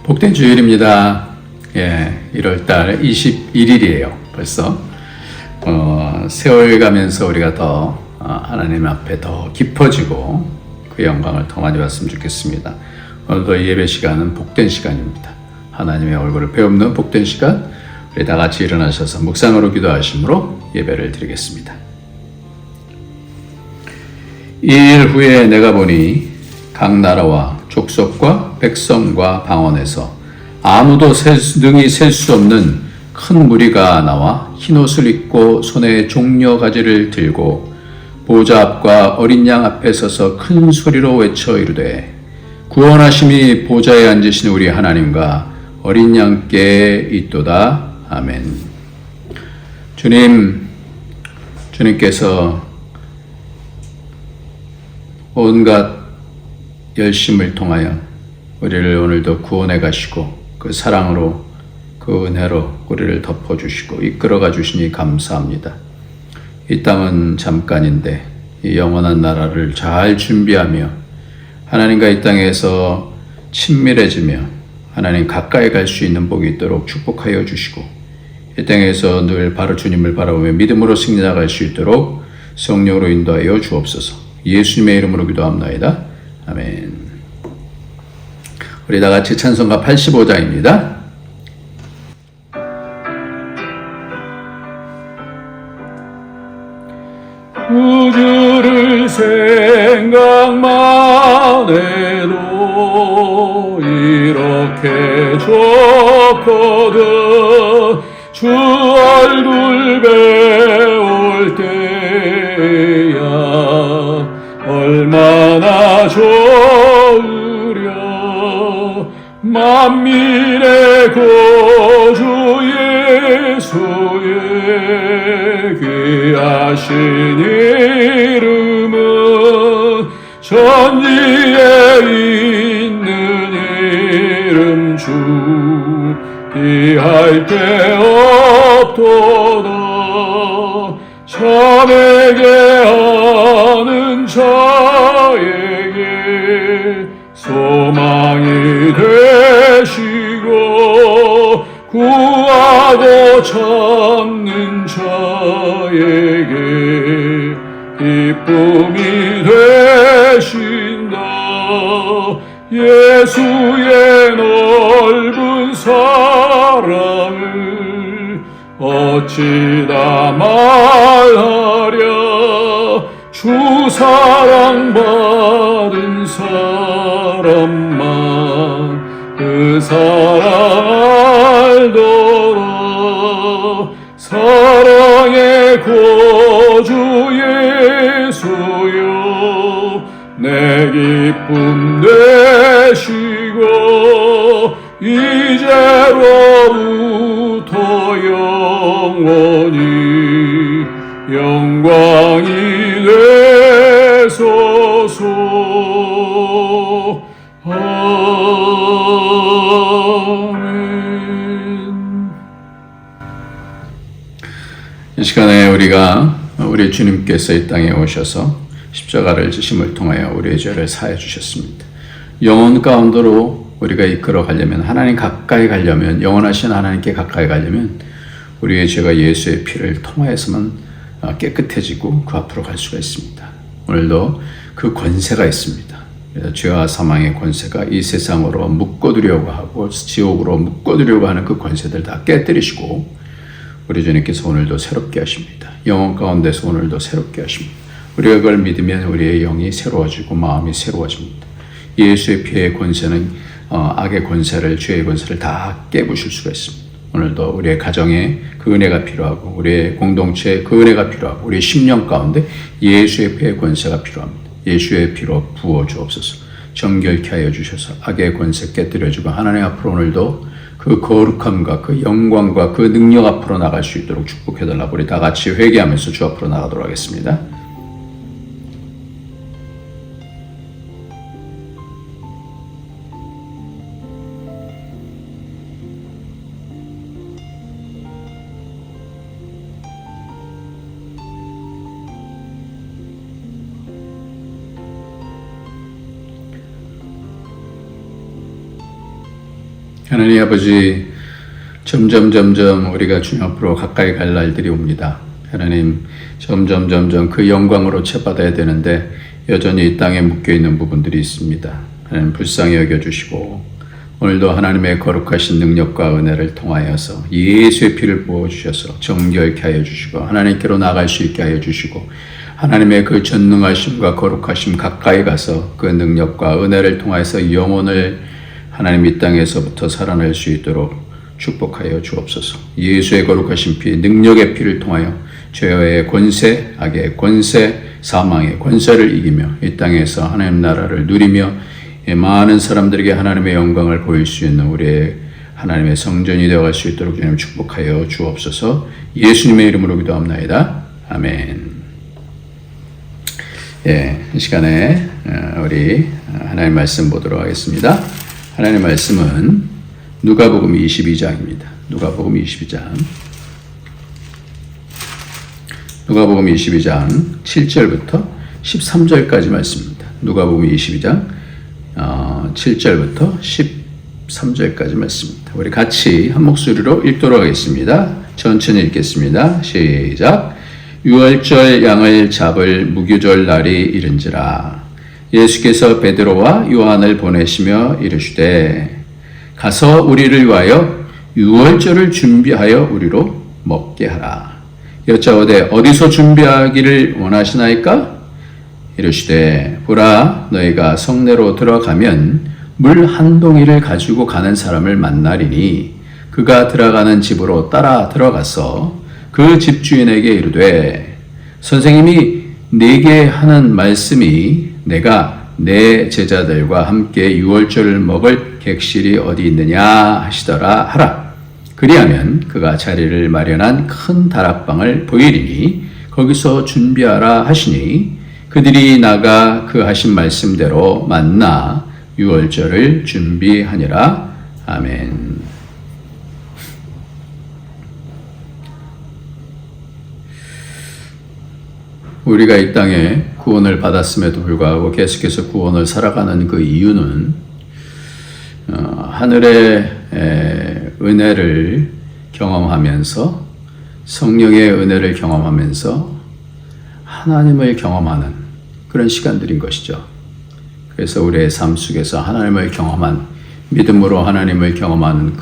복된 주일입니다. 1월달 21일이에요. 벌써 세월 가면서 우리가 더 하나님 앞에 더 깊어지고 그 영광을 더 많이 봤으면 좋겠습니다. 오늘도 예배 시간은 복된 시간입니다. 하나님의 얼굴을 배우는 복된 시간, 우리 다 같이 일어나셔서 묵상으로 기도하심으로 예배를 드리겠습니다. 2일 후에 내가 보니 각 나라와 족속과 백성과 방언에서 아무도 능히 셀 수 없는 큰 무리가 나와 흰옷을 입고 손에 종려가지를 들고 보좌 앞과 어린 양 앞에 서서 큰 소리로 외쳐 이르되 구원하심이 보좌에 앉으신 우리 하나님과 어린 양께 있도다. 아멘. 주님께서 온갖 열심을 통하여 우리를 오늘도 구원해 가시고 그 사랑으로 그 은혜로 우리를 덮어주시고 이끌어가 주시니 감사합니다. 이 땅은 잠깐인데 이 영원한 나라를 잘 준비하며 하나님과 이 땅에서 친밀해지며 하나님 가까이 갈 수 있는 복이 있도록 축복하여 주시고 이 땅에서 늘 바로 주님을 바라보며 믿음으로 승리나갈 수 있도록 성령으로 인도하여 주옵소서. 예수님의 이름으로 기도합나이다. 아멘. 우리 다 같이 찬송가 85장입니다. 구주를 생각만 해도 이렇게 좋거든. 주 얼굴 배울 때야 얼마나 좋으려. 만민의 구주 예수의 귀하신 이름은 천지에 있는 이름 주 비할 데 없도다. 참에게 하는 자에게 소망이 되시고 구하고 찾는 자에게 기쁨이 되신다. 예수의 넓은 사랑을 어찌 다 말하랴. 주 사랑 받은 사람만 그 사랑 알더라. 사랑의 구주 예수여 내 기쁨 되시고 이제로부터 영원히 영광이 되소서. 아멘. 이 시간에 우리 주님께서 이 땅에 오셔서 십자가를 지심을 통하여 우리의 죄를 사해 주셨습니다. 영혼 가운데로 우리가 이끌어 가려면, 하나님 가까이 가려면, 영원하신 하나님께 가까이 가려면 우리의 죄가 예수의 피를 통하여서만 깨끗해지고 그 앞으로 갈 수가 있습니다. 오늘도 그 권세가 있습니다. 그래서 죄와 사망의 권세가 이 세상으로 묶어두려고 하고 지옥으로 묶어두려고 하는 그 권세들 다 깨뜨리시고 우리 주님께서 오늘도 새롭게 하십니다. 영혼 가운데서 오늘도 새롭게 하십니다. 우리가 그걸 믿으면 우리의 영이 새로워지고 마음이 새로워집니다. 예수의 피의 권세는 악의 권세를, 죄의 권세를 다 깨부실 수가 있습니다. 오늘도 우리의 가정에 그 은혜가 필요하고 우리의 공동체에 그 은혜가 필요하고 우리의 심령 가운데 예수의 피의 권세가 필요합니다. 예수의 피로 부어주옵소서. 정결케 하여 주셔서 악의 권세 깨뜨려주고 하나님 앞으로 오늘도 그 거룩함과 그 영광과 그 능력 앞으로 나갈 수 있도록 축복해달라고 우리 다 같이 회개하면서 주 앞으로 나가도록 하겠습니다. 하나님 아버지, 점점 우리가 주님 앞으로 가까이 갈 날들이 옵니다. 하나님, 점점 그 영광으로 채받아야 되는데 여전히 이 땅에 묶여있는 부분들이 있습니다. 하나님 불쌍히 여겨주시고 오늘도 하나님의 거룩하신 능력과 은혜를 통하여서 예수의 피를 부어주셔서 정결케 하여 주시고 하나님께로 나갈 수 있게 하여 주시고 하나님의 그 전능하심과 거룩하심 가까이 가서 그 능력과 은혜를 통하여서 영혼을 하나님 이 땅에서부터 살아낼 수 있도록 축복하여 주옵소서. 예수의 거룩하신 피, 능력의 피를 통하여 죄의 권세, 악의 권세, 사망의 권세를 이기며 이 땅에서 하나님 나라를 누리며 많은 사람들에게 하나님의 영광을 보일 수 있는 우리의 하나님의 성전이 되어갈 수 있도록 주님 축복하여 주옵소서. 예수님의 이름으로 기도합나이다. 아멘. 이 시간에 우리 하나님 말씀 보도록 하겠습니다. 하나님 말씀은 누가복음 22장입니다. 누가복음 22장 7절부터 13절까지 말씀입니다. 누가복음 22장 7절부터 13절까지 말씀입니다. 우리 같이 한 목소리로 읽도록 하겠습니다. 천천히 읽겠습니다. 시작. 유월절 양을 잡을 무교절 날이 이른지라 예수께서 베드로와 요한을 보내시며 이르시되 가서 우리를 위하여 유월절을 준비하여 우리로 먹게 하라. 여짜오되 어디서 준비하기를 원하시나이까? 이르시되 보라 너희가 성내로 들어가면 물 한 동이를 가지고 가는 사람을 만나리니 그가 들어가는 집으로 따라 들어가서 그 집주인에게 이르되 선생님이 네게 하는 말씀이 내가 내 제자들과 함께 유월절을 먹을 객실이 어디 있느냐 하시더라 하라. 그리하면 그가 자리를 마련한 큰 다락방을 보이리니 거기서 준비하라 하시니 그들이 나가 그 하신 말씀대로 만나 유월절을 준비하니라. 아멘. 우리가 이 땅에 구원을 받았음에도 불구하고 계속해서 구원을 살아가는 그 이유는 하늘의 은혜를 경험하면서 성령의 은혜를 경험하면서 하나님을 경험하는 그런 시간들인 것이죠. 그래서 우리의 삶 속에서 하나님을 경험한 믿음으로 하나님을 경험하는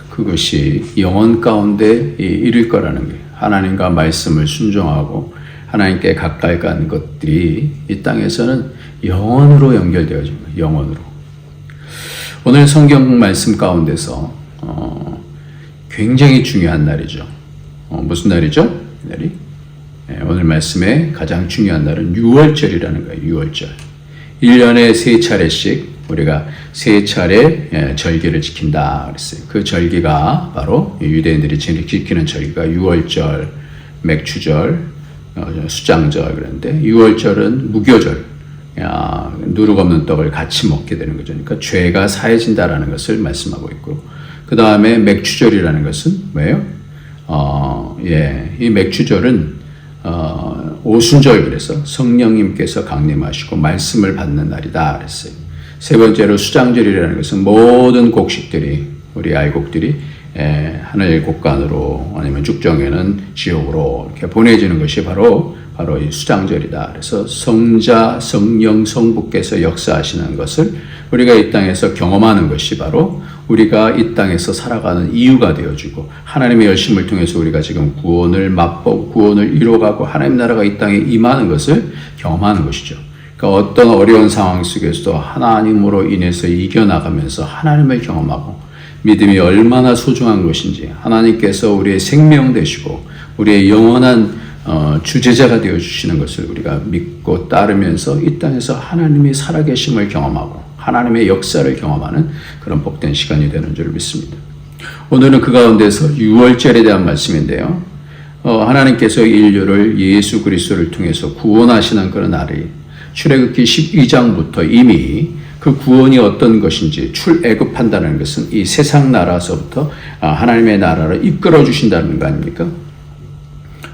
그것이 영혼 가운데 이를 거라는 거예요. 하나님과 말씀을 순종하고 하나님께 가까이 가는 것들이 이 땅에서는 영원으로 연결되어진 거예요. 영원으로. 오늘 성경 말씀 가운데서 굉장히 중요한 날이죠. 무슨 날이죠? 날이? 오늘 말씀의 가장 중요한 날은 유월절이라는 거예요. 유월절. 1년에 3차례씩 우리가 3차례 절기를 지킨다 그랬어요. 그 절기가 바로 유대인들이 지키는 절기가 유월절, 맥추절, 수장절 그런데 6월절은 무교절, 누룩 없는 떡을 같이 먹게 되는 거죠. 그러니까 죄가 사해진다라는 것을 말씀하고 있고 그 다음에 맥추절이라는 것은 뭐예요? 이 맥추절은 오순절 그래서 성령님께서 강림하시고 말씀을 받는 날이다 그랬어요. 세 번째로 수장절이라는 것은 모든 곡식들이 우리 알곡들이 하늘 곡간으로 아니면 죽정에는 지옥으로 이렇게 보내지는 것이 바로 이 수장절이다. 그래서 성자, 성령, 성부께서 역사하시는 것을 우리가 이 땅에서 경험하는 것이 바로 우리가 이 땅에서 살아가는 이유가 되어주고 하나님의 열심을 통해서 우리가 지금 구원을 맛보고 구원을 이루어가고 하나님 나라가 이 땅에 임하는 것을 경험하는 것이죠. 그러니까 어떤 어려운 상황 속에서도 하나님으로 인해서 이겨나가면서 하나님을 경험하고 믿음이 얼마나 소중한 것인지 하나님께서 우리의 생명 되시고 우리의 영원한 주제자가 되어주시는 것을 우리가 믿고 따르면서 이 땅에서 하나님이 살아계심을 경험하고 하나님의 역사를 경험하는 그런 복된 시간이 되는 줄 믿습니다. 오늘은 그 가운데서 유월절에 대한 말씀인데요. 하나님께서 인류를 예수 그리스도를 통해서 구원하시는 그런 날이 출애굽기 12장부터 이미 그 구원이 어떤 것인지 출애굽한다는 것은 이 세상 나라서부터 하나님의 나라를 이끌어 주신다는 거 아닙니까?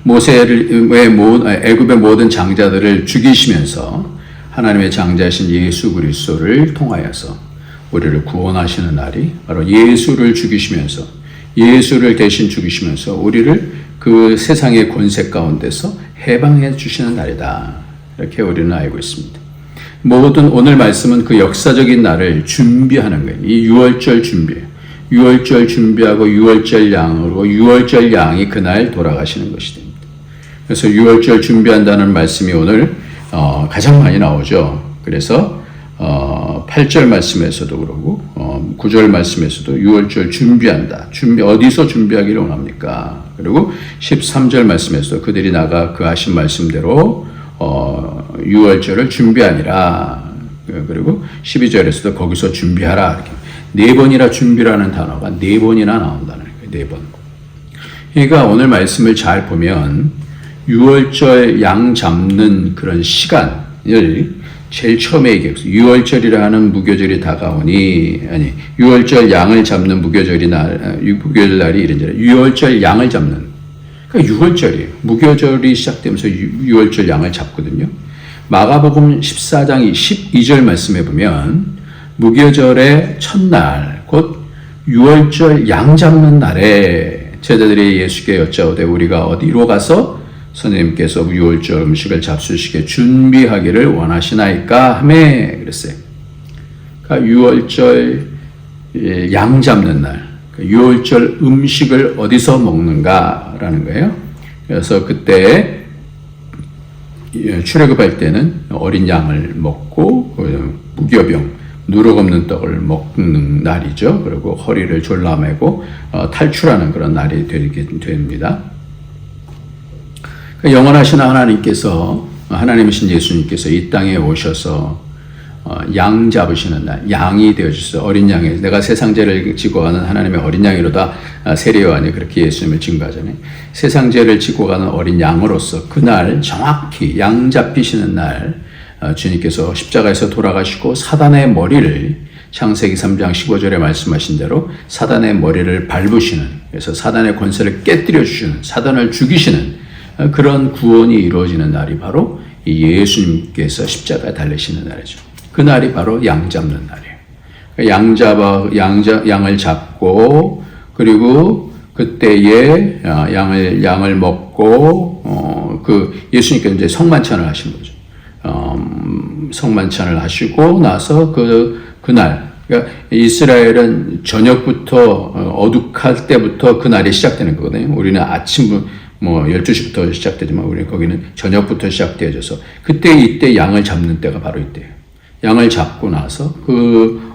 애굽의 모든 장자들을 죽이시면서 하나님의 장자신 예수 그리스도를 통하여서 우리를 구원하시는 날이 바로 예수를 죽이시면서 예수를 대신 죽이시면서 우리를 그 세상의 권세 가운데서 해방해 주시는 날이다. 이렇게 우리는 알고 있습니다. 모든 오늘 말씀은 그 역사적인 날을 준비하는 거예요. 이 유월절 준비예요. 유월절 준비하고 유월절 양으로 유월절 양이 그날 돌아가시는 것이 됩니다. 그래서 유월절 준비한다는 말씀이 오늘 가장 많이 나오죠. 그래서 8절 말씀에서도 그러고 9절 말씀에서도 유월절 준비한다. 어디서 준비하기를 원합니까? 그리고 13절 말씀에서도 그들이 나가 그 하신 말씀대로 유월절을 준비하니라. 그리고 12절에서도 거기서 준비하라. 이렇게. 4번이나 준비라는 단어가 4번이나 나온다는 거예요. 4번. 그러니까 오늘 말씀을 잘 보면 유월절 양 잡는 그런 시간을 제일 처음에 얘기했어요. 유월절이라는 무교절이 다가오니, 아니, 유월절 양을 잡는 무교절날이 이런저런. 유월절 양을 잡는. 그러니까 유월절이에요. 무교절이 시작되면서 유월절 양을 잡거든요. 마가복음 14장 12절 말씀해 보면, 무교절의 첫날, 곧 유월절 양 잡는 날에 제자들이 예수께 여짜오되 우리가 어디로 가서 선생님께서 유월절 음식을 잡수시게 준비하기를 원하시나이까 하매 그랬어요. 그러니까 유월절 양 잡는 날, 유월절 음식을 어디서 먹는가라는 거예요. 그래서 그때 출애굽할 때는 어린 양을 먹고 무교병 누룩 없는 떡을 먹는 날이죠. 그리고 허리를 졸라매고 탈출하는 그런 날이 되게 됩니다. 영원하신 하나님께서 하나님이신 예수님께서 이 땅에 오셔서 양 잡으시는 날, 양이 되어주셔서 어린 양이 내가 세상 죄를 지고 가는 하나님의 어린 양이로다 세례요한이 그렇게 예수님을 증거하잖아요. 세상 죄를 지고 가는 어린 양으로서 그날 정확히 양 잡히시는 날 주님께서 십자가에서 돌아가시고 사단의 머리를 창세기 3장 15절에 말씀하신 대로 사단의 머리를 밟으시는, 그래서 사단의 권세를 깨뜨려 주시는, 사단을 죽이시는 그런 구원이 이루어지는 날이 바로 이 예수님께서 십자가에 달리시는 날이죠. 그 날이 바로 양 잡는 날이에요. 양을 잡고 그리고 그때에 양을 먹고 그 예수님께서 이제 성만찬을 하신 거죠. 성만찬을 하시고 나서 그날, 그러니까 이스라엘은 저녁부터 어둑할 때부터 그 날이 시작되는 거거든요. 우리는 아침 12시부터 시작되지만 우리는 거기는 저녁부터 시작되어져서 이때 양을 잡는 때가 바로 이때예요. 양을 잡고 나서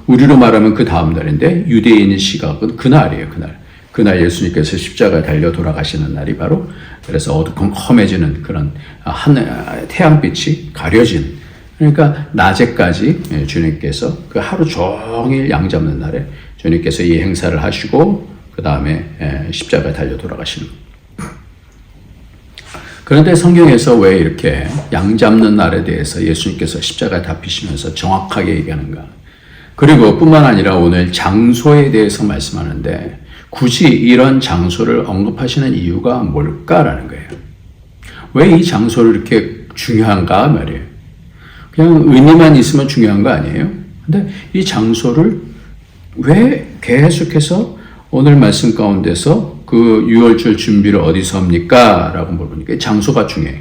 우리로 말하면 그 다음 날인데 유대인 시각은 그날이에요. 그날 예수님께서 십자가에 달려 돌아가시는 날이 바로, 그래서 어두컴컴해지는 그런 태양빛이 가려진, 그러니까 낮에까지 주님께서 그 하루 종일 양 잡는 날에 주님께서 이 행사를 하시고 그 다음에 십자가에 달려 돌아가시는 거예요. 그런데 성경에서 왜 이렇게 양 잡는 날에 대해서 예수님께서 십자가에 잡히시면서 정확하게 얘기하는가? 그리고 뿐만 아니라 오늘 장소에 대해서 말씀하는데 굳이 이런 장소를 언급하시는 이유가 뭘까라는 거예요. 왜 이 장소를 이렇게 중요한가 말이에요. 그냥 의미만 있으면 중요한 거 아니에요. 근데 이 장소를 왜 계속해서 오늘 말씀 가운데서 그 유월절 준비를 어디서 합니까? 라고 물어보니까 장소가 중요해요.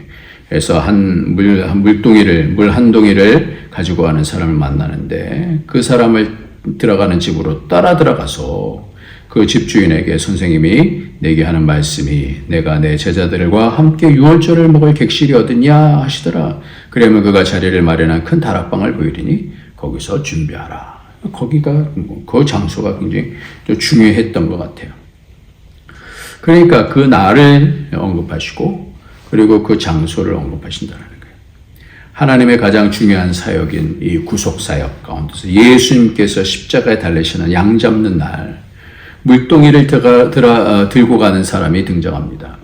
그래서 물 한 동이를 가지고 가는 사람을 만나는데 그 사람을 들어가는 집으로 따라 들어가서 그 집주인에게 선생님이 내게 하는 말씀이 내가 내 제자들과 함께 유월절을 먹을 객실이 어딨냐 하시더라. 그러면 그가 자리를 마련한 큰 다락방을 보이리니 거기서 준비하라. 그 장소가 굉장히 좀 중요했던 것 같아요. 그러니까 그 날을 언급하시고 그리고 그 장소를 언급하신다는 거예요. 하나님의 가장 중요한 사역인 이 구속사역 가운데서 예수님께서 십자가에 달리시는 양 잡는 날 물동이를 들고 가는 사람이 등장합니다.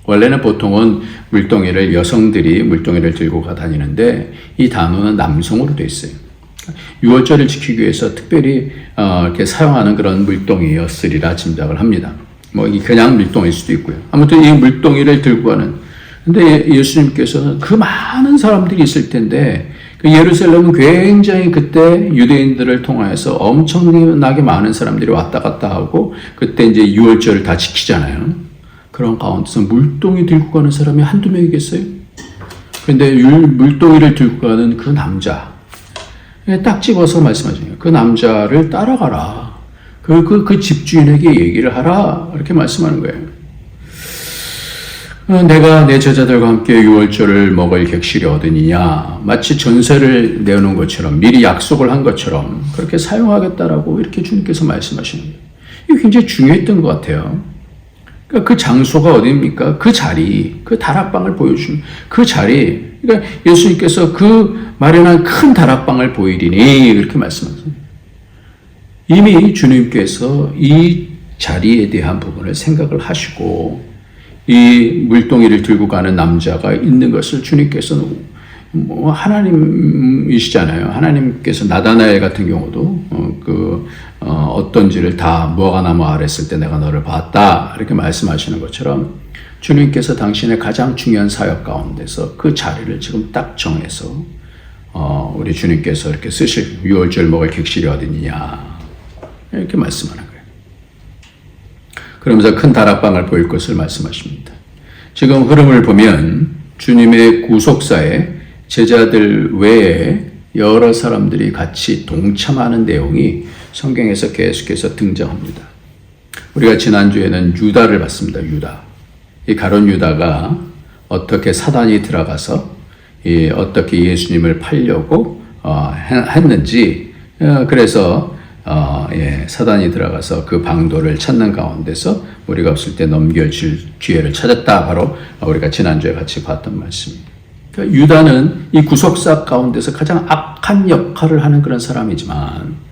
원래는 보통은 여성들이 물동이를 들고 다니는데 이 단어는 남성으로 되어 있어요. 유월절을 지키기 위해서 특별히 이렇게 사용하는 그런 물동이였으리라 짐작을 합니다. 그냥 물동일 수도 있고요. 아무튼 이 물동이를 들고 가는. 근데 예수님께서는 그 많은 사람들이 있을 텐데 그 예루살렘은 굉장히 그때 유대인들을 통하여서 엄청나게 많은 사람들이 왔다 갔다 하고 그때 이제 유월절을 다 지키잖아요. 그런 가운데서 물동이 들고 가는 사람이 한두 명이겠어요? 그런데 물동이를 들고 가는 그 남자 딱 집어서 말씀하시네요. 그 남자를 따라가라. 그 집주인에게 얘기를 하라. 이렇게 말씀하는 거예요. 내가 내 제자들과 함께 유월절을 먹을 객실이 어디냐. 마치 전세를 내놓은 것처럼 미리 약속을 한 것처럼 그렇게 사용하겠다라고 이렇게 주님께서 말씀하시는 거예요. 이게 굉장히 중요했던 것 같아요. 그러니까 그 장소가 어디입니까? 그 자리, 그 다락방을 보여주는 그 자리. 그러니까 예수님께서 그 마련한 큰 다락방을 보이리니 이렇게 말씀하세요. 이미 주님께서 이 자리에 대한 부분을 생각을 하시고 이 물동이를 들고 가는 남자가 있는 것을 주님께서는 하나님이시잖아요. 하나님께서 나다나엘 같은 경우도 어떤지를 다 무화과나무 아래 있을 때 내가 너를 봤다 이렇게 말씀하시는 것처럼 주님께서 당신의 가장 중요한 사역 가운데서 그 자리를 지금 딱 정해서 우리 주님께서 이렇게 쓰실 유월절 먹을 객실이 어디냐 이렇게 말씀하는 거예요. 그러면서 큰 다락방을 보일 것을 말씀하십니다. 지금 흐름을 보면 주님의 구속사에 제자들 외에 여러 사람들이 같이 동참하는 내용이 성경에서 계속해서 등장합니다. 우리가 지난주에는 유다를 봤습니다. 유다. 이 가룟 유다가 어떻게 사단이 들어가서 어떻게 예수님을 팔려고 했는지 그래서 사단이 들어가서 그 방도를 찾는 가운데서 우리가 없을 때 넘겨줄 기회를 찾았다. 바로 우리가 지난주에 같이 봤던 말씀입니다. 그러니까 유다는 이 구속사 가운데서 가장 악한 역할을 하는 그런 사람이지만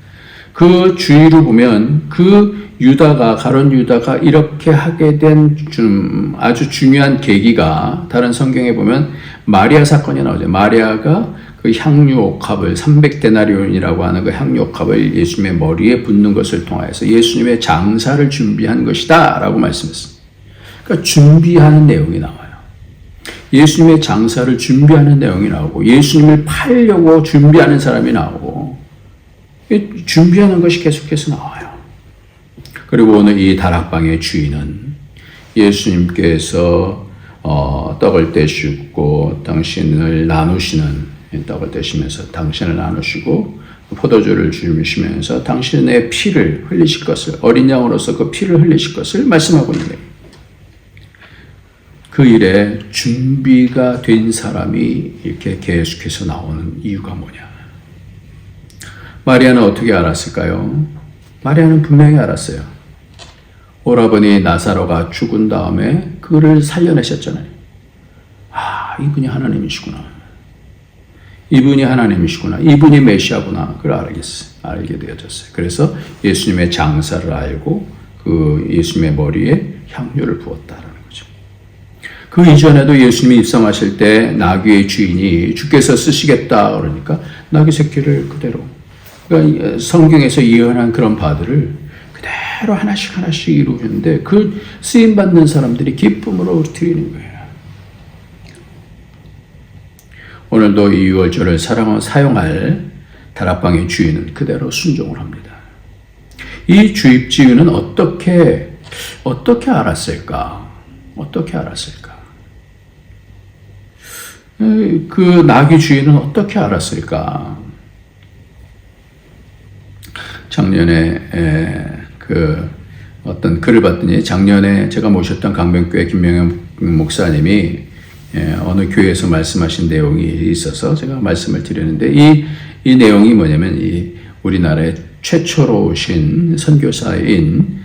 그 주위로 보면 그 유다가 가룟 유다가 이렇게 하게 된 좀 아주 중요한 계기가 다른 성경에 보면 마리아 사건이 나오죠. 마리아가 그 향유 옥합을 300데나리온이라고 하는 그 향유 옥합을 예수님의 머리에 붓는 것을 통하여서 예수님의 장사를 준비한 것이다 라고 말씀했습니다. 그러니까 준비하는 내용이 나와요. 예수님의 장사를 준비하는 내용이 나오고 예수님을 팔려고 준비하는 사람이 나오고 준비하는 것이 계속해서 나와요. 그리고 오늘 이 다락방의 주인은 예수님께서 떡을 떼시고 당신을 나누시는 떡을 떼시면서 당신을 나누시고 포도주를 주시면서 당신의 피를 흘리실 것을 어린 양으로서 그 피를 흘리실 것을 말씀하고 있는 거예요. 그 일에 준비가 된 사람이 이렇게 계속해서 나오는 이유가 뭐냐? 마리아는 어떻게 알았을까요? 마리아는 분명히 알았어요. 오라버니 나사로가 죽은 다음에 그를 살려내셨잖아요. 이분이 하나님이시구나. 이분이 하나님이시구나. 이분이 메시아구나. 그걸 알게 되어졌어요. 그래서 예수님의 장사를 알고 그 예수님의 머리에 향유를 부었다라는 거죠. 그 이전에도 예수님이 입성하실 때 나귀의 주인이 주께서 쓰시겠다 그러니까 나귀 새끼를 그대로 그러니까 성경에서 예언한 그런 바들을 그대로 하나씩 이루는데 그 쓰임 받는 사람들이 기쁨으로 드리는 거예요. 오늘도 이 유월절을 사용할 다락방의 주인은 그대로 순종을 합니다. 이 주입지인은 어떻게 알았을까? 그 나귀 주인은 어떻게 알았을까? 작년에 어떤 글을 봤더니 작년에 제가 모셨던 강변교회 김명현 목사님이 어느 교회에서 말씀하신 내용이 있어서 제가 말씀을 드렸는데 이 내용이 뭐냐면 이 우리나라의 최초로 오신 선교사인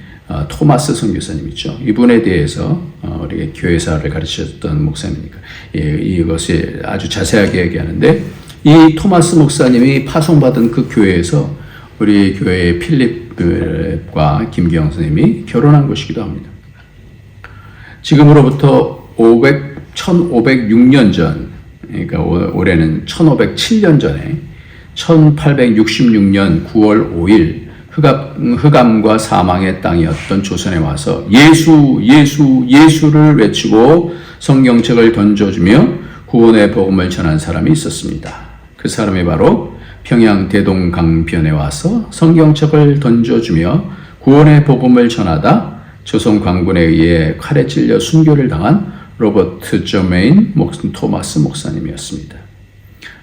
토마스 선교사님 있죠. 이분에 대해서 우리 교회사를 가르치셨던 목사님이니까 이것이 아주 자세하게 얘기하는데 이 토마스 목사님이 파송받은 그 교회에서 우리 교회의 필립과 김기영 선생님이 결혼한 것이기도 합니다. 지금으로부터 1506년 전, 그러니까 올해는 1507년 전에 1866년 9월 5일 흑암과 사망의 땅이었던 조선에 와서 예수를 외치고 성경책을 던져주며 구원의 복음을 전한 사람이 있었습니다. 그 사람이 바로 평양 대동강변에 와서 성경책을 던져주며 구원의 복음을 전하다 조선 관군에 의해 칼에 찔려 순교를 당한 로버트 저메인 토마스 목사님이었습니다.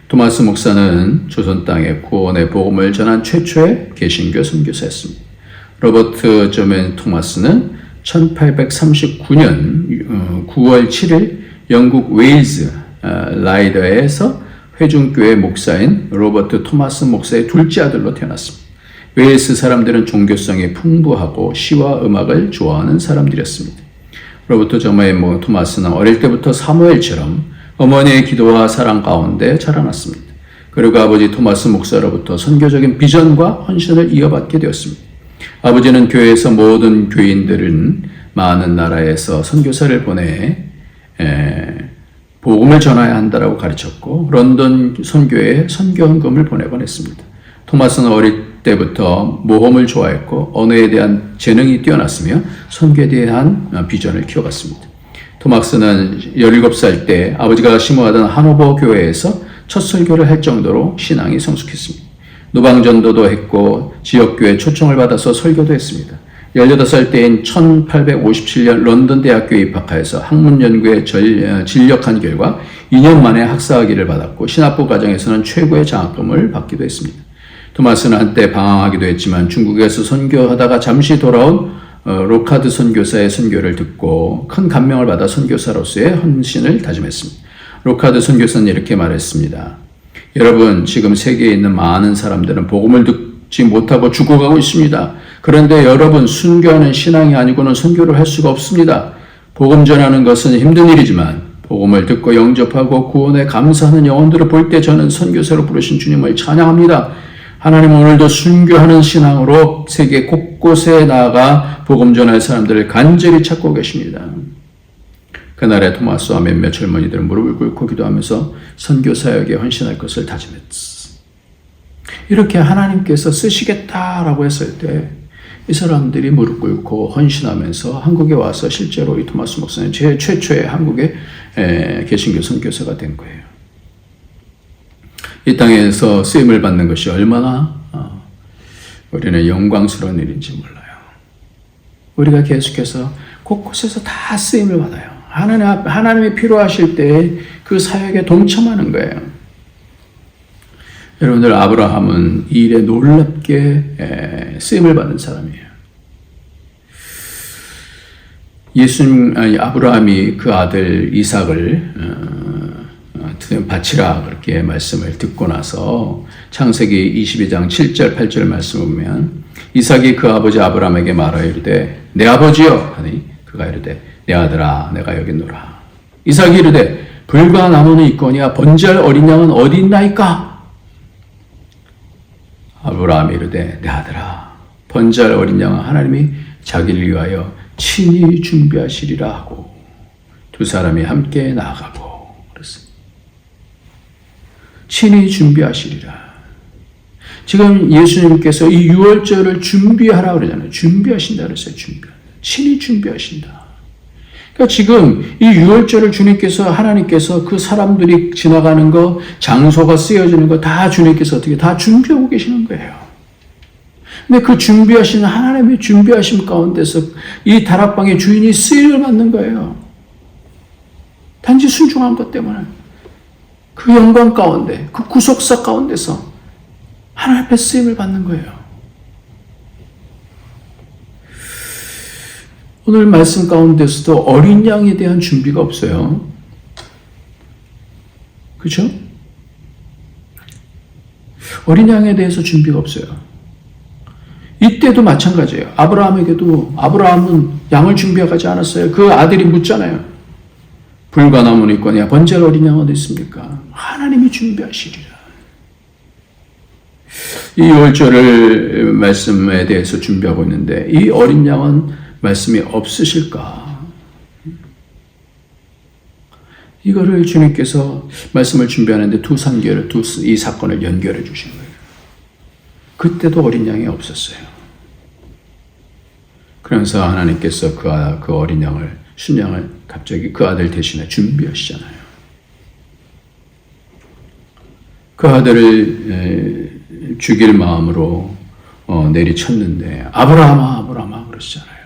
토마스 목사는 조선 땅에 구원의 복음을 전한 최초의 개신교 선교사였습니다. 로버트 저메인 토마스는 1839년 9월 7일 영국 웨일즈 라이더에서 회중교회 목사인 로버트 토마스 목사의 둘째 아들로 태어났습니다. 웨일스 사람들은 종교성이 풍부하고 시와 음악을 좋아하는 사람들이었습니다. 로버트 저메인 토마스는 어릴 때부터 사무엘처럼 어머니의 기도와 사랑 가운데 자라났습니다. 그리고 아버지 토마스 목사로부터 선교적인 비전과 헌신을 이어받게 되었습니다. 아버지는 교회에서 모든 교인들은 많은 나라에서 선교사를 보내 복음을 전해야 한다라고 가르쳤고 런던 선교회에 선교헌금을 보내곤 했습니다. 토마스는 어릴 때부터 모험을 좋아했고 언어에 대한 재능이 뛰어났으며 선교에 대한 비전을 키워갔습니다. 토마스는 17살 때 아버지가 심호하던 하노버 교회에서 첫 설교를 할 정도로 신앙이 성숙했습니다. 노방전도도 했고 지역교회 초청을 받아서 설교도 했습니다. 18살 때인 1857년 런던 대학교에 입학하여서 학문 연구에 진력한 결과 2년 만에 학사학위를 받았고 신학부 과정에서는 최고의 장학금을 받기도 했습니다. 토마스는 한때 방황하기도 했지만 중국에서 선교하다가 잠시 돌아온 로카드 선교사의 선교를 듣고 큰 감명을 받아 선교사로서의 헌신을 다짐했습니다. 로카드 선교사는 이렇게 말했습니다. 여러분, 지금 세계에 있는 많은 사람들은 복음을 듣지 못하고 죽어가고 있습니다. 그런데 여러분, 순교하는 신앙이 아니고는 선교를 할 수가 없습니다. 복음 전하는 것은 힘든 일이지만 복음을 듣고 영접하고 구원에 감사하는 영혼들을 볼 때 저는 선교사로 부르신 주님을 찬양합니다. 하나님은 오늘도 순교하는 신앙으로 세계 곳곳에 나아가 복음 전할 사람들을 간절히 찾고 계십니다. 그날에 토마스와 몇몇 젊은이들은 무릎을 꿇고 기도하면서 선교 사역에 헌신할 것을 다짐했어. 이렇게 하나님께서 쓰시겠다라고 했을 때 이 사람들이 무릎 꿇고 헌신하면서 한국에 와서 실제로 이 토마스 목사는 최초의 한국의 개신교 선교사가 된 거예요. 이 땅에서 쓰임을 받는 것이 얼마나 우리는 영광스러운 일인지 몰라요. 우리가 계속해서 곳곳에서 다 쓰임을 받아요. 하나님이 필요하실 때 그 사역에 동참하는 거예요. 여러분들, 아브라함은 이 일에 놀랍게 쓰임을 받은 사람이에요. 아브라함이 그 아들 이삭을 바치라 그렇게 말씀을 듣고 나서 창세기 22장 7절 8절 말씀을 보면 이삭이 그 아버지 아브라함에게 말하여 이르되 내 아버지여 하니 그가 이르되 내 아들아 내가 여기 있노라. 이삭이 이르되 불과 나무는 있거니와 번제할 어린 양은 어디 있나이까? 아브라함이 이르되 내 아들아 번제할 어린 양은 하나님이 자기를 위하여 친히 준비하시리라 하고 두 사람이 함께 나아가고 그랬습니다. 친히 준비하시리라. 지금 예수님께서 이 유월절을 준비하라 그러잖아요. 준비하신다 그랬어요. 친히 준비하신다. 그러니까 지금 이 유월절을 주님께서 하나님께서 그 사람들이 지나가는 거, 장소가 쓰여지는 거 다 주님께서 어떻게 다 준비하고 계시는 거예요. 근데 그 준비하시는 하나님의 준비하심 가운데서 이 다락방의 주인이 쓰임을 받는 거예요. 단지 순종한 것 때문에. 그 영광 가운데, 그 구속사 가운데서 하나님 앞에 쓰임을 받는 거예요. 오늘 말씀 가운데서도 어린 양에 대한 준비가 없어요. 그렇죠? 어린 양에 대해서 준비가 없어요. 이때도 마찬가지예요. 아브라함은 양을 준비하지 않았어요. 그 아들이 묻잖아요. 불과 나무는 있거냐 번제할 어린 양 어디 있습니까? 하나님이 준비하시리라. 이 유월절 말씀에 대해서 준비하고 있는데 이 어린 양은 말씀이 없으실까? 이거를 주님께서 말씀을 준비하는데 이 사건을 연결해 주신 거예요. 그때도 어린 양이 없었어요. 그러면서 하나님께서 그 어린 양을, 순양을 갑자기 그 아들 대신에 준비하시잖아요. 그 아들을 죽일 마음으로 내리쳤는데 아브라함아 아브라함아 그러시잖아요.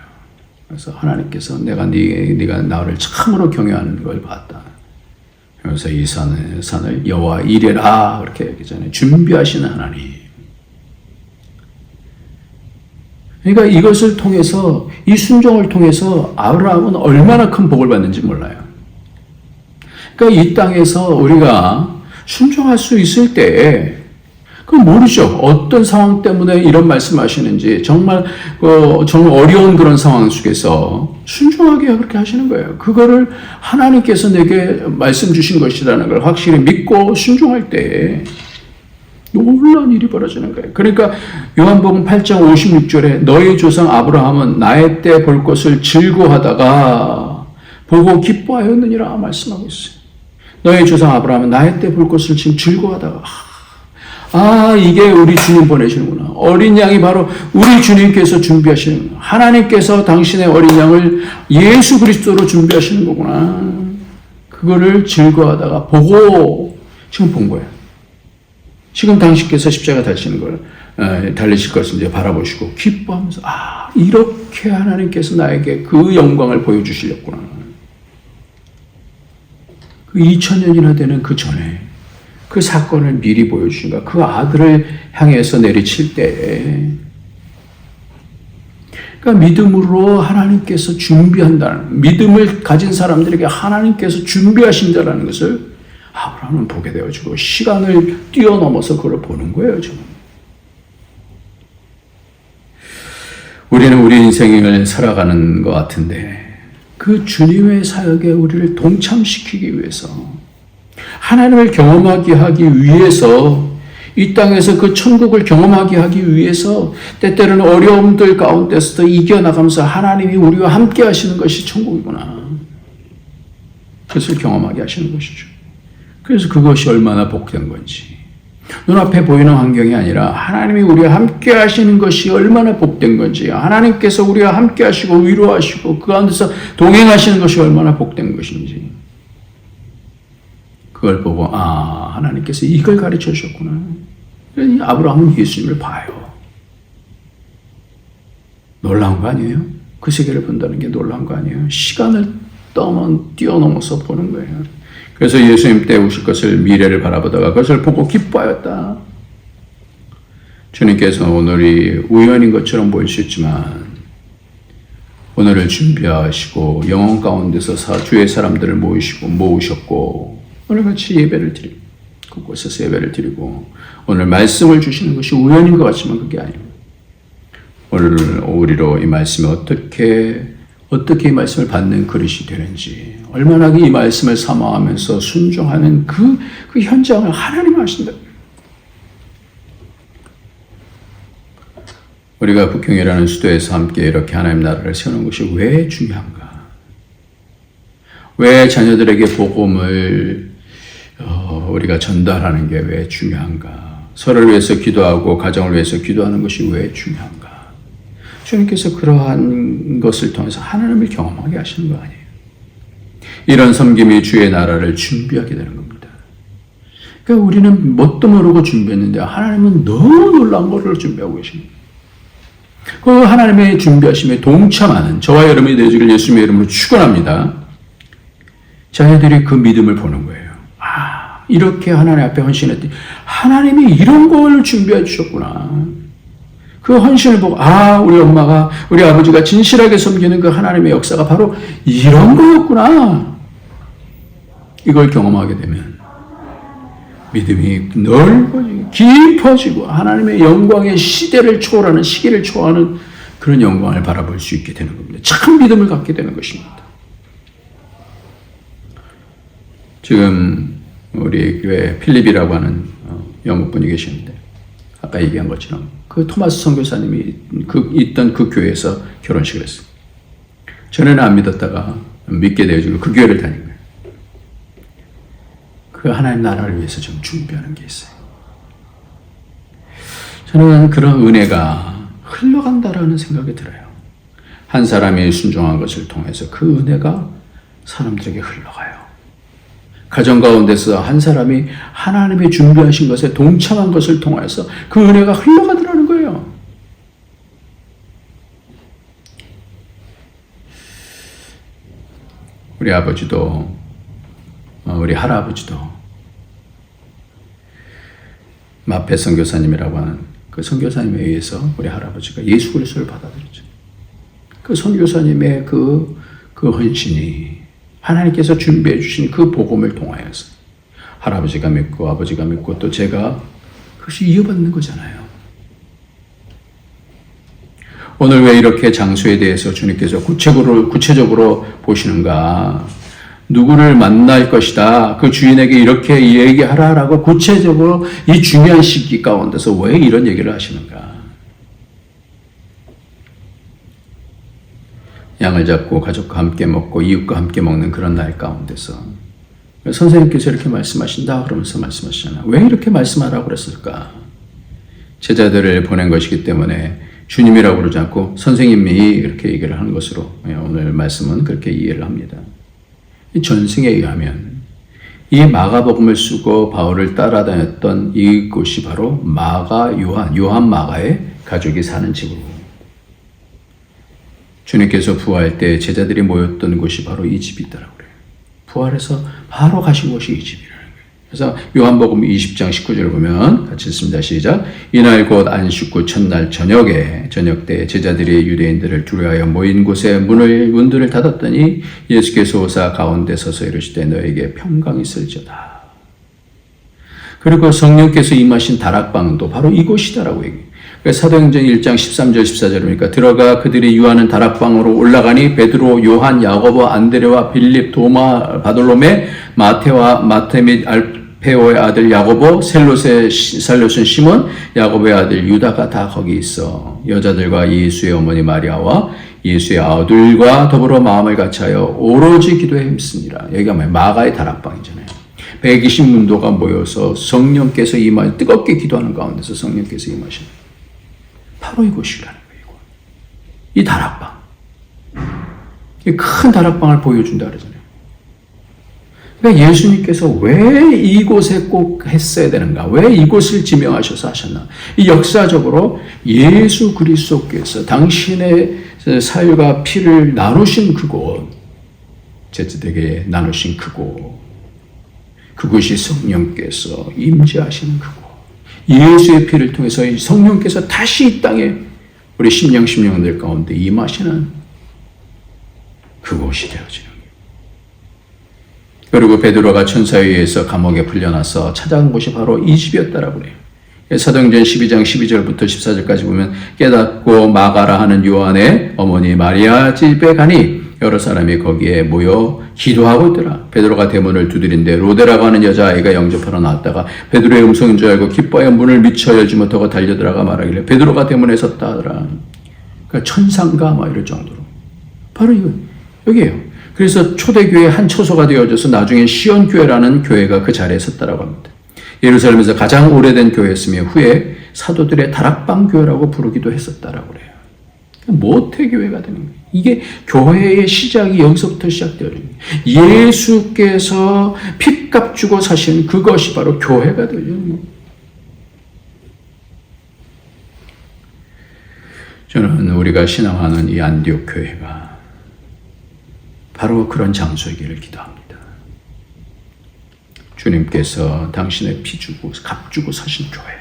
그래서 하나님께서 내가 네가 나를 참으로 경외하는 걸 봤다. 그래서 이 산을 여호와 이레라 그렇게 얘기하잖아요. 준비하시는 하나님. 그러니까 이것을 통해서 이 순종을 통해서 아브라함은 얼마나 큰 복을 받는지 몰라요. 그러니까 이 땅에서 우리가 순종할 수 있을 때 그건 모르죠. 어떤 상황 때문에 이런 말씀하시는지 정말 어려운 그런 상황 속에서 순종하게 그렇게 하시는 거예요. 그거를 하나님께서 내게 말씀 주신 것이라는 걸 확실히 믿고 순종할 때 놀라운 일이 벌어지는 거예요. 그러니까 요한복음 8장 56절에 너희 조상 아브라함은 나의 때 볼 것을 즐거워하다가 보고 기뻐하였느니라 말씀하고 있어요. 너희 조상 아브라함은 나의 때 볼 것을 지금 즐거워하다가 이게 우리 주님 보내시는구나. 어린 양이 바로 우리 주님께서 준비하시는 하나님께서 당신의 어린 양을 예수 그리스도로 준비하시는 거구나. 그거를 즐거워하다가 보고 지금 본 거예요. 지금 당신께서 십자가 달리시는 걸 달리실 것을 이제 바라보시고 기뻐하면서 이렇게 하나님께서 나에게 그 영광을 보여주시렸구나. 그 2000년이나 되는 그 전에 그 사건을 미리 보여주신 거야. 그 아들을 향해서 내리칠 때 그러니까 믿음으로 하나님께서 준비한다는 믿음을 가진 사람들에게 하나님께서 준비하신다는 것을 아브라함은 보게 되어지고 시간을 뛰어넘어서 그걸 보는 거예요. 지금 우리는 우리 인생을 살아가는 것 같은데 그 주님의 사역에 우리를 동참시키기 위해서 하나님을 경험하게 하기 위해서 이 땅에서 그 천국을 경험하게 하기 위해서 때때로는 어려움들 가운데서도 이겨나가면서 하나님이 우리와 함께 하시는 것이 천국이구나. 그것을 경험하게 하시는 것이죠. 그래서 그것이 얼마나 복된 건지 눈앞에 보이는 환경이 아니라 하나님이 우리와 함께 하시는 것이 얼마나 복된 건지 하나님께서 우리와 함께 하시고 위로하시고 그 가운데서 동행하시는 것이 얼마나 복된 것인지 그걸 보고 하나님께서 이걸 가르쳐 주셨구나. 아브라함은 예수님을 봐요. 놀라운 거 아니에요? 그 세계를 본다는 게 놀라운 거 아니에요? 시간을 뛰어넘어서 보는 거예요. 그래서 예수님 때 오실 것을 미래를 바라보다가 그것을 보고 기뻐하였다. 주님께서 오늘이 우연인 것처럼 보일 수 있지만 오늘을 준비하시고 영혼 가운데서 주의 사람들을 모으셨고 오늘 같이 예배를 드리고 그곳에서 예배를 드리고 오늘 말씀을 주시는 것이 우연인 것 같지만 그게 아닙니다. 오늘 우리로 이 말씀이 어떻게 이 말씀을 받는 그릇이 되는지 얼마나 이 말씀을 사모하면서 순종하는 그 현장을 하나님 하신다. 우리가 북경이라는 수도에서 함께 이렇게 하나님 나라를 세우는 것이 왜 중요한가? 왜 자녀들에게 복음을 우리가 전달하는 게 왜 중요한가? 서로를 위해서 기도하고 가정을 위해서 기도하는 것이 왜 중요한가? 주님께서 그러한 것을 통해서 하나님을 경험하게 하시는 거 아니에요. 이런 섬김이 주의 나라를 준비하게 되는 겁니다. 그러니까 우리는 뭣도 모르고 준비했는데 하나님은 너무 놀라운 것을 준비하고 계십니다. 그 하나님의 준비하심에 동참하는 저와 여러분이 되시기를 예수님의 이름으로 축원합니다. 자녀들이 그 믿음을 보는 거예요. 이렇게 하나님 앞에 헌신했더니 하나님이 이런 걸 준비해 주셨구나. 그 헌신을 보고 우리 엄마가 우리 아버지가 진실하게 섬기는 그 하나님의 역사가 바로 이런 거였구나. 이걸 경험하게 되면 믿음이 넓어지고 깊어지고 하나님의 영광의 시기를 초월하는 그런 영광을 바라볼 수 있게 되는 겁니다. 참 믿음을 갖게 되는 것입니다. 지금 우리 교회 필립이라고 하는 영국 분이 계시는데 아까 얘기한 것처럼 그 토마스 선교사님이 있던 그 교회에서 결혼식을 했어요. 전에는 안 믿었다가 믿게 되어지고 그 교회를 다닌 거예요. 그 하나님 나라를 위해서 좀 준비하는 게 있어요. 저는 그런 은혜가 흘러간다라는 생각이 들어요. 한 사람이 순종한 것을 통해서 그 은혜가 사람들에게 흘러가요. 가정 가운데서 한 사람이 하나님이 준비하신 것에 동참한 것을 통해서 그 은혜가 흘러가더라는 거예요. 우리 아버지도 우리 할아버지도 마페 선교사님이라고 하는 그 선교사님에 의해서 우리 할아버지가 예수 그리스도를 받아들였죠. 그 선교사님의 그 헌신이 하나님께서 준비해 주신 그 복음을 통하여서 할아버지가 믿고 아버지가 믿고 또 제가 그것이 이어받는 거잖아요. 오늘 왜 이렇게 장소에 대해서 주님께서 구체적으로 보시는가? 누구를 만날 것이다. 그 주인에게 이렇게 얘기하라라고 구체적으로 이 중요한 시기 가운데서 왜 이런 얘기를 하시는가? 양을 잡고 가족과 함께 먹고 이웃과 함께 먹는 그런 날 가운데서 선생님께서 이렇게 말씀하신다 그러면서 말씀하시잖아요. 왜 이렇게 말씀하라고 그랬을까? 제자들을 보낸 것이기 때문에 주님이라고 그러지 않고 선생님이 이렇게 얘기를 하는 것으로 오늘 말씀은 그렇게 이해를 합니다. 전승에 의하면 이 마가복음을 쓰고 바울을 따라다녔던 이곳이 바로 요한 마가의 가족이 사는 집으로 주님께서 부활할 때 제자들이 모였던 곳이 바로 이 집이더라고요. 부활해서 바로 가신 곳이 이 집이라는 거예요. 그래서 요한복음 20장 19절을 보면 같이 읽습니다. 시작. 이날 곧 안식 후 첫날 저녁 때 제자들이 유대인들을 두려워하여 모인 곳에 문들을 닫았더니 예수께서 오사 가운데 서서 이르시되 너에게 평강이 있을지어다. 그리고 성령께서 임하신 다락방도 바로 이곳이다라고 얘기해요. 사도행전 1장 13절 14절이니까 들어가 그들이 유하는 다락방으로 올라가니 베드로, 요한, 야고보, 안드레와 빌립, 도마, 바돌로메, 마테 및 알페오의 아들 야고보, 살롯은 시몬, 야고보의 아들 유다가 다 거기 있어. 여자들과 예수의 어머니 마리아와 예수의 아들과 더불어 마음을 같이하여 오로지 기도에 힘쓰니라. 여기가 마가의 다락방이잖아요. 120문도가 모여서 성령께서 뜨겁게 기도하는 가운데서 성령께서 임하시는 바로 이곳이라는 거예요. 이 다락방. 이 큰 다락방을 보여준다 그러잖아요. 그러니까 예수님께서 왜 이곳에 꼭 했어야 되는가? 왜 이곳을 지명하셔서 하셨나? 이 역사적으로 예수 그리스도께서 당신의 살과 피를 나누신 그곳, 제자들에게 나누신 그곳이 성령께서 임재하시는 그곳. 예수의 피를 통해서 성령께서 다시 이 땅에 우리 심령들 가운데 임하시는 그곳이 되어지는 거예요. 그리고 베드로가 천사에 의해서 감옥에 풀려나서 찾아간 곳이 바로 이 집이었다라고 그래요. 사도행전 12장 12절부터 14절까지 보면 깨닫고 마가라 하는 요한의 어머니 마리아 집에 가니 여러 사람이 거기에 모여 기도하고 있더라. 베드로가 대문을 두드린데 로데라고 하는 여자아이가 영접하러 나왔다가 베드로의 음성인 줄 알고 기뻐하여 문을 미쳐 열지 못하고 달려들어가 말하길래 베드로가 대문에 섰다 하더라. 그러니까 천상가 막 이럴 정도로. 바로 여기에요. 그래서 초대교회의 한 초소가 되어져서 나중에 시온교회라는 교회가 그 자리에 섰다라고 합니다. 예루살렘에서 가장 오래된 교회였으며 후에 사도들의 다락방 교회라고 부르기도 했었다라고 그래요. 모태교회가 되는 거예요. 이게 교회의 시작이 여기서부터 시작되어요. 예수께서 핏값 주고 사신 그것이 바로 교회가 되죠. 저는 우리가 신앙하는 이 안디옥 교회가 바로 그런 장소이기를 기도합니다. 주님께서 당신의 피 주고 값 주고 사신 교회.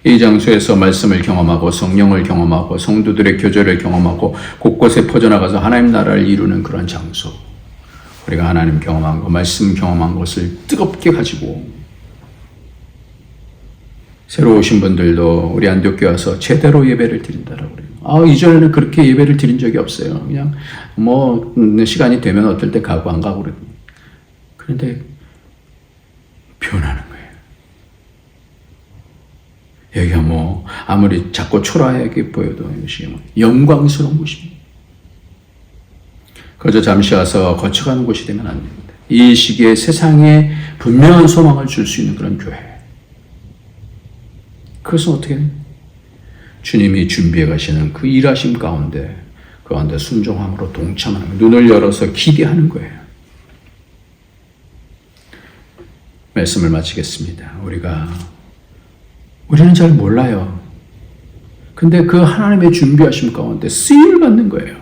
이 장소에서 말씀을 경험하고 성령을 경험하고 성도들의 교제를 경험하고 곳곳에 퍼져나가서 하나님 나라를 이루는 그런 장소. 우리가 하나님 경험한 것, 말씀 경험한 것을 뜨겁게 가지고 새로 오신 분들도 우리 안디옥교회 와서 제대로 예배를 드린다라고 그래요. 이전에는 그렇게 예배를 드린 적이 없어요. 그냥 시간이 되면 어떨 때 가고 안 가고 그래요. 그런데 변하는 거예요. 여기가 아무리 작고 초라하게 보여도 이것이 영광스러운 곳입니다. 그저 잠시 와서 거쳐가는 곳이 되면 안 됩니다. 이 시기에 세상에 분명한 소망을 줄 수 있는 그런 교회. 그것은 어떻게 해요? 주님이 준비해 가시는 그 일하심 가운데 순종함으로 동참하는 거예요. 눈을 열어서 기대하는 거예요. 말씀을 마치겠습니다. 우리는 잘 몰라요. 근데 그 하나님의 준비하심 가운데 쓰임을 받는 거예요.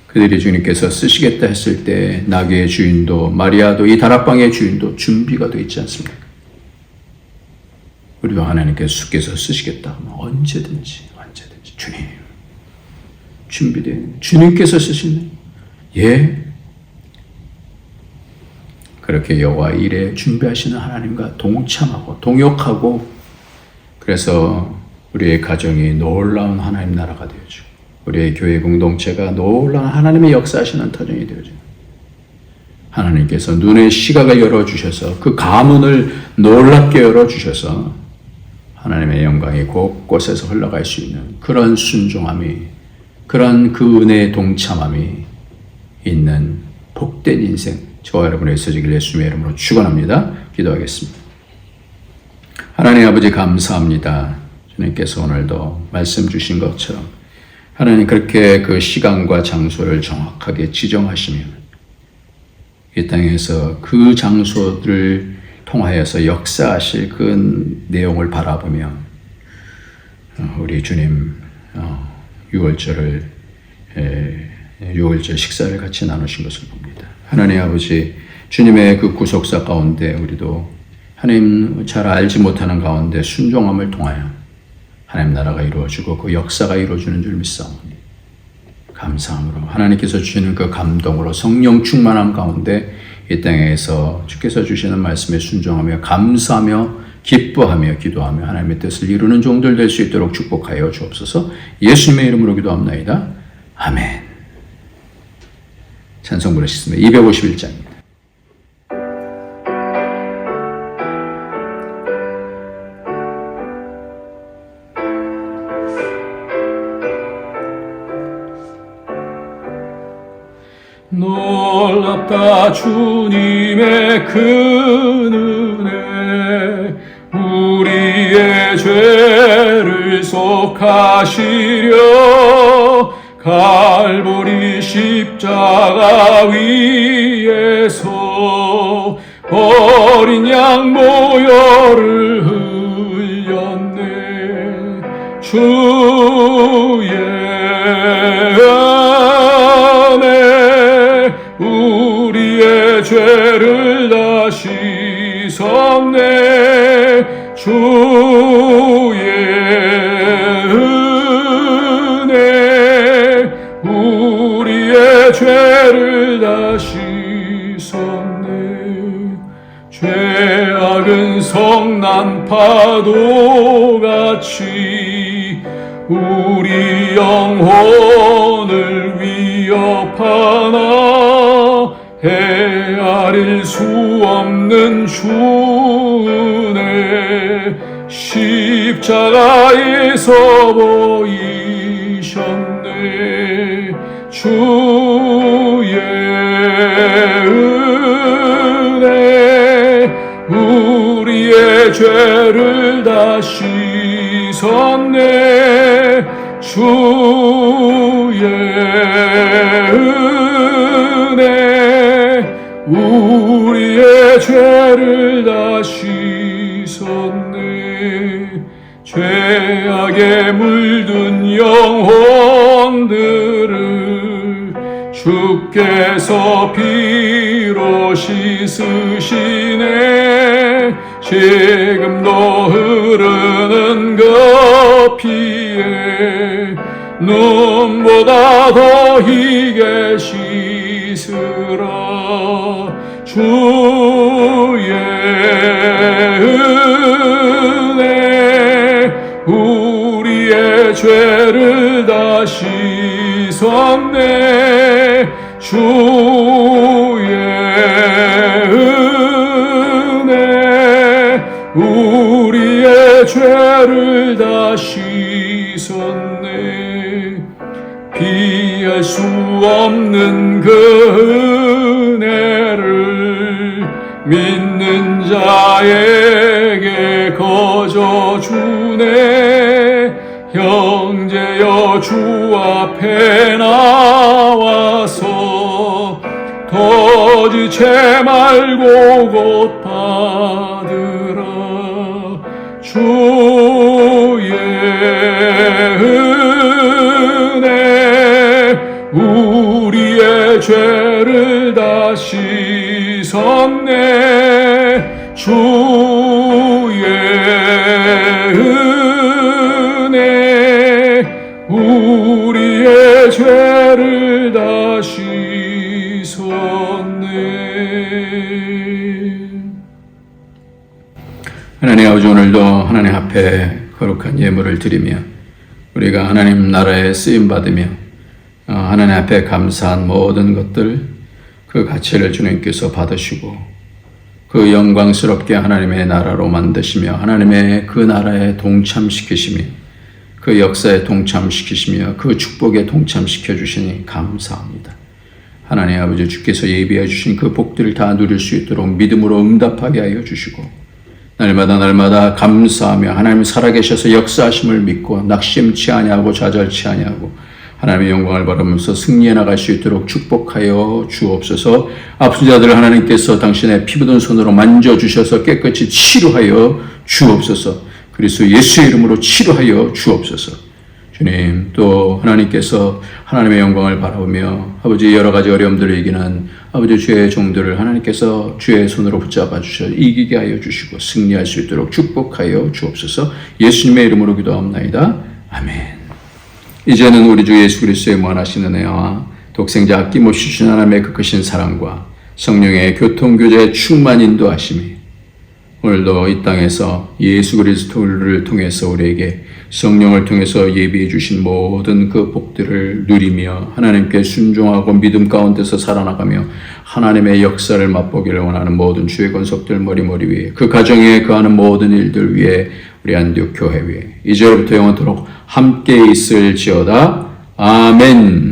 그들이 주님께서 쓰시겠다 했을 때 나귀의 주인도 마리아도 이 다락방의 주인도 준비가 되어 있지 않습니까? 우리도 하나님께서 쓰시겠다 하면 언제든지 주님 준비되어 있는 주님께서 쓰시는 예 그렇게 여호와 일에 준비하시는 하나님과 동참하고 동역하고 그래서 우리의 가정이 놀라운 하나님 나라가 되어지고 우리의 교회 공동체가 놀라운 하나님의 역사하시는 터전이 되어지고 하나님께서 눈의 시각을 열어주셔서 그 가문을 놀랍게 열어주셔서 하나님의 영광이 곳곳에서 흘러갈 수 있는 그런 순종함이 그런 그 은혜의 동참함이 있는 복된 인생 저와 여러분의 있어지길 예수님의 이름으로 축원합니다. 기도하겠습니다. 하나님 아버지 감사합니다. 주님께서 오늘도 말씀 주신 것처럼 하나님 그렇게 그 시간과 장소를 정확하게 지정하시면 이 땅에서 그 장소를 통하여서 역사하실 그 내용을 바라보며 우리 주님 6월절 식사를 같이 나누신 것을 봅니다. 하나님 아버지 주님의 그 구속사 가운데 우리도 하나님 잘 알지 못하는 가운데 순종함을 통하여 하나님 나라가 이루어지고 그 역사가 이루어지는 줄 믿사오니 감사함으로 하나님께서 주시는 그 감동으로 성령 충만함 가운데 이 땅에서 주께서 주시는 말씀에 순종하며 감사하며 기뻐하며 기도하며 하나님의 뜻을 이루는 종들 될 수 있도록 축복하여 주옵소서. 예수님의 이름으로 기도합나이다. 아멘. 찬송 부르시겠습니다. 251장입니다. 놀랍다 주님의 큰 은혜 우리의 죄를 속하시려 갈보리 십자가 위에서 어린 양 보혈을 흘렸네 주의 우리의 죄를 다 씻었네 주의 은혜 우리의 죄를 다 씻었네 죄악은 성난 파도같이 우리 영혼을 위협하나 헤아릴 수 없는 주의 십자가에서 보이셨네 주의 은혜 우리의 죄를 다 씻었네 주의 은혜 우리의 죄를 다 씻었네 죄악에 물든 영혼들을 주께서 피로 씻으시네 지금도 흐르는 그 피에 눈보다 더 희게 씻으라 주의 은혜 우리의 죄를 다 씻었네 주의 은혜 우리의 죄를 다 씻었네 피할 수 없는 그 은혜를 믿는 자에게 거저 주네 형제여 주 앞에 나와서 거지체 말고 곧 받으라. 주의 은혜 우리의 죄를 다 씻었네. 주의 은혜 우리의 죄를 다 씻었네. 하나님 아버지, 오늘도 하나님 앞에 거룩한 예물을 드리며 우리가 하나님 나라에 쓰임받으며 하나님 앞에 감사한 모든 것들, 그 가치를 주님께서 받으시고 그 영광스럽게 하나님의 나라로 만드시며 하나님의 그 나라에 동참시키시며 그 역사에 동참시키시며 그 축복에 동참시켜 주시니 감사합니다. 하나님 아버지, 주께서 예비해 주신 그 복들을 다 누릴 수 있도록 믿음으로 응답하게 하여 주시고 날마다 감사하며 하나님 살아계셔서 역사하심을 믿고 낙심치 아니하고 좌절치 아니하고 하나님의 영광을 바라면서 승리해 나갈 수 있도록 축복하여 주옵소서. 아픈 자들을 하나님께서 당신의 피 묻은 손으로 만져주셔서 깨끗이 치료하여 주옵소서. 그리스도 예수의 이름으로 치료하여 주옵소서. 주님, 또 하나님께서 하나님의 영광을 바라보며 아버지 여러 가지 어려움들을 이기는 아버지 주의 종들을 하나님께서 주의 손으로 붙잡아 주셔서 이기게 하여 주시고 승리할 수 있도록 축복하여 주옵소서. 예수님의 이름으로 기도합나이다. 아멘. 이제는 우리 주 예수 그리스도의 무한하신 은혜와 독생자 아낌없이 주신 하나님의 그 크신 사랑과 성령의 교통교제 충만 인도하심이 오늘도 이 땅에서 예수 그리스도를 통해서 우리에게 성령을 통해서 예비해 주신 모든 그 복들을 누리며 하나님께 순종하고 믿음 가운데서 살아나가며 하나님의 역사를 맛보기를 원하는 모든 주의 권속들 머리 위에 그 가정에 거하는 모든 일들 위에 우리 안디옥 교회 위에 이제로부터 영원토록 함께 있을지어다. 아멘.